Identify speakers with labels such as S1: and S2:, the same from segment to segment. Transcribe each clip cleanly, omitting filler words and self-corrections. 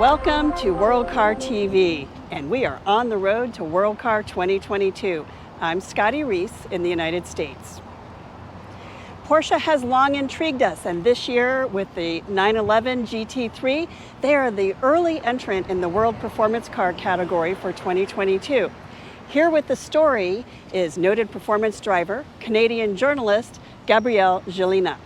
S1: Welcome to World Car TV, and we are on the road to World Car 2022. I'm Scotty Reese in the United States. Porsche has long intrigued us, and this year with the 911 GT3, they are the early entrant in the World Performance Car category for 2022. Here with the story is noted performance driver, Canadian journalist, Gabriel Gelinas.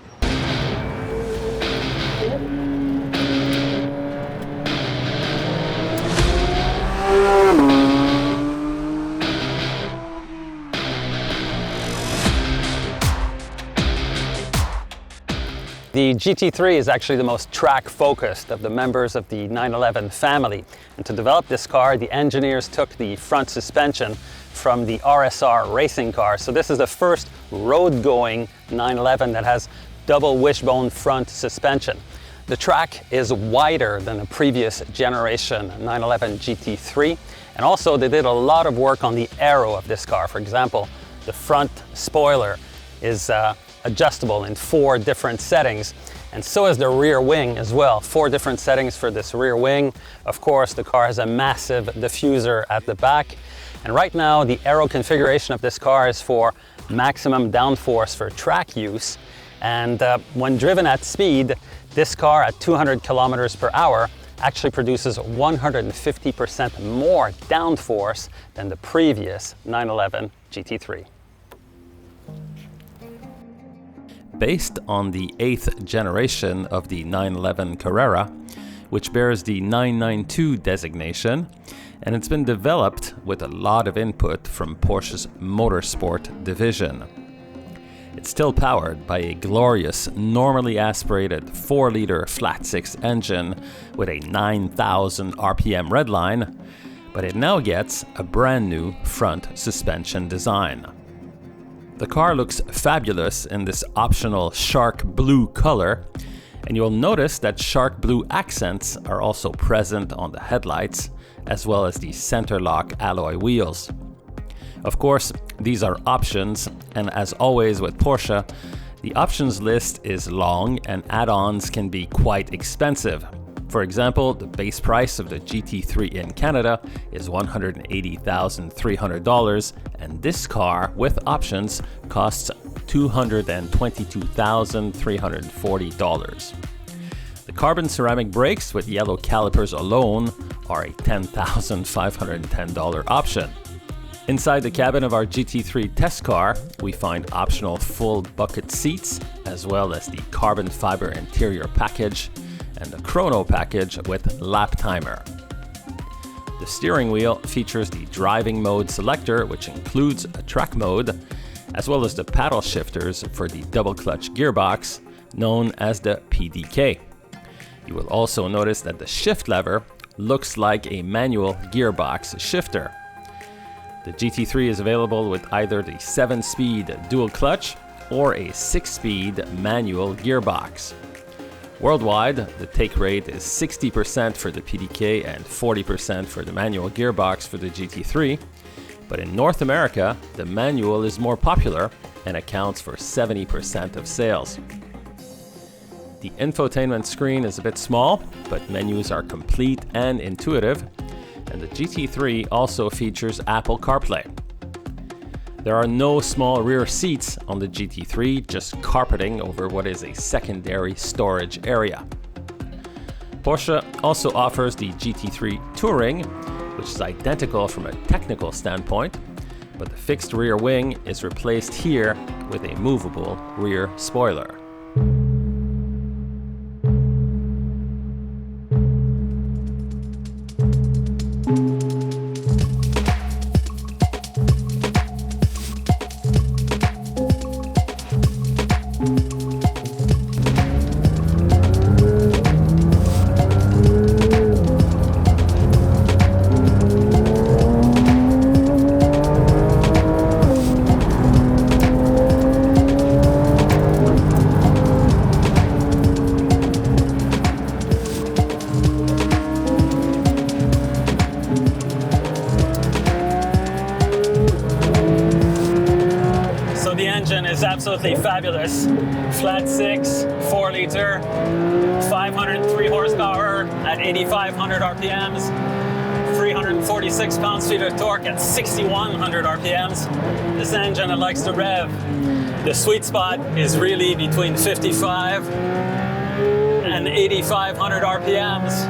S2: The GT3 is actually the most track-focused of the members of the 911 family. And to develop this car, the engineers took the front suspension from the RSR racing car. So this is the first road-going 911 that has double wishbone front suspension. The track is wider than the previous generation 911 GT3. And also they did a lot of work on the aero of this car. For example, the front spoiler is adjustable in 4 different settings, and so is the rear wing as well. 4 different settings for this rear wing. Of course, the car has a massive diffuser at the back, and right now the aero configuration of this car is for maximum downforce for track use, and when driven at speed, this car at 200 kilometers per hour actually produces 150% more downforce than the previous 911 GT3.
S3: Based on the 8th generation of the 911 Carrera, which bears the 992 designation, and it's been developed with a lot of input from Porsche's MOTORSPORT division. It's still powered by a glorious, normally aspirated 4-liter flat-six engine with a 9,000 RPM redline, but it now gets a brand new front suspension design. The car looks fabulous in this optional shark blue color, and you'll notice that shark blue accents are also present on the headlights, as well as the center lock alloy wheels. Of course, these are options, and as always with Porsche, the options list is long and add-ons can be quite expensive. For example, the base price of the GT3 in Canada is $180,300, and this car with options costs $222,340. The carbon ceramic brakes with yellow calipers alone are a $10,510 option. Inside the cabin of our GT3 test car, we find optional full bucket seats, as well as the carbon fiber interior package, and the chrono package with lap timer. The steering wheel features the driving mode selector, which includes a track mode, as well as the paddle shifters for the double clutch gearbox, known as the PDK. You will also notice that the shift lever looks like a manual gearbox shifter. The GT3 is available with either the 7-speed dual clutch or a 6-speed manual gearbox. Worldwide, the take rate is 60% for the PDK and 40% for the manual gearbox for the GT3, but in North America, the manual is more popular and accounts for 70% of sales. The infotainment screen is a bit small, but menus are complete and intuitive, and the GT3 also features Apple CarPlay. There are no small rear seats on the GT3, just carpeting over what is a secondary storage area. Porsche also offers the GT3 Touring, which is identical from a technical standpoint, but the fixed rear wing is replaced here with a movable rear spoiler.
S2: is absolutely fabulous. Flat 6, 4 liter, 503 horsepower, power at 8,500 RPMs, 346 pounds-feet of torque at 6,100 RPMs. This engine, it likes to rev. The sweet spot is really between 55 and 8,500 RPMs.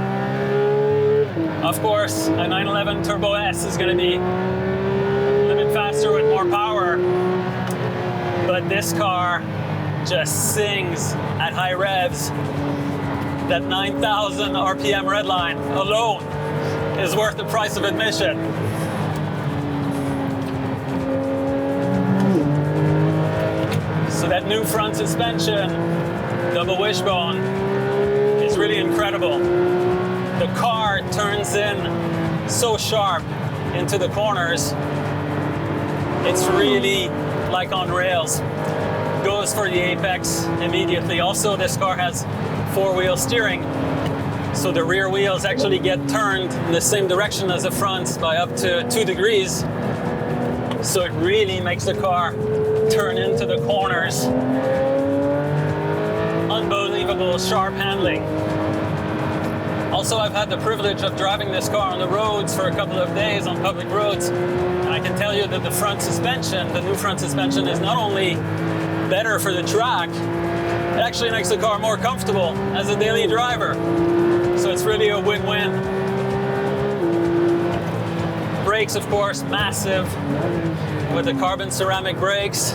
S2: Of course, a 911 Turbo S is going to be a little bit faster with more power, but this car just sings at high revs. That 9,000 RPM redline alone is worth the price of admission. So that new front suspension, double wishbone, is really incredible. The car turns in so sharp into the corners. It's really like on rails. Goes for the apex immediately. Also, this car has four-wheel steering, so the rear wheels actually get turned in the same direction as the fronts by up to 2 degrees. So it really makes the car turn into the corners. Unbelievable sharp handling. Also, I've had the privilege of driving this car on the roads for a couple of days on public roads, and I can tell you that the front suspension, the new front suspension, is not only better for the track, it actually makes the car more comfortable as a daily driver. So it's really a win-win. Brakes, of course, massive with the carbon ceramic brakes.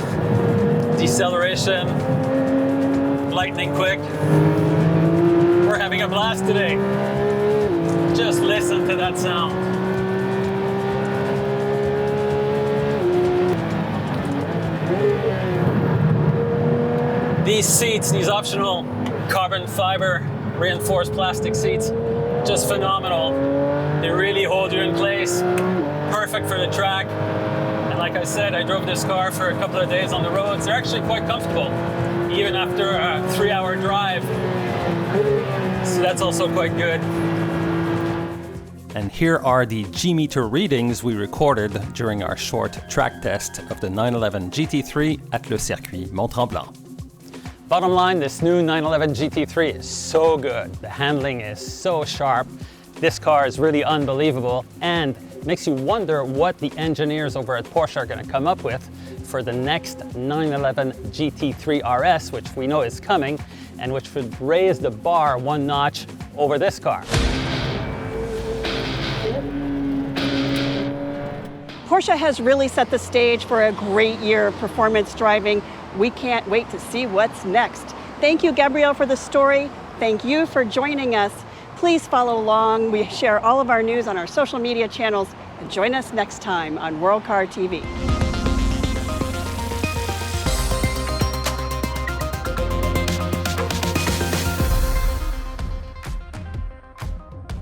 S2: Deceleration, lightning quick. We're having a blast today. Just listen to that sound. These seats, these optional carbon fiber reinforced plastic seats, just phenomenal. They really hold you in place, perfect for the track. And like I said, I drove this car for a couple of days on the roads. They're actually quite comfortable, even after a 3-hour drive. So that's also quite good.
S3: And here are the G-meter readings we recorded during our short track test of the 911 GT3 at Le Circuit Mont-Tremblant.
S2: Bottom line, this new 911 GT3 is so good. The handling is so sharp. This car is really unbelievable and makes you wonder what the engineers over at Porsche are going to come up with for the next 911 GT3 RS, which we know is coming and which would raise the bar one notch over this car.
S1: Porsche has really set the stage for a great year of performance driving. We can't wait to see what's next. Thank you, Gabriel, for the story. Thank you for joining us. Please follow along. We share all of our news on our social media channels, and join us next time on World Car TV.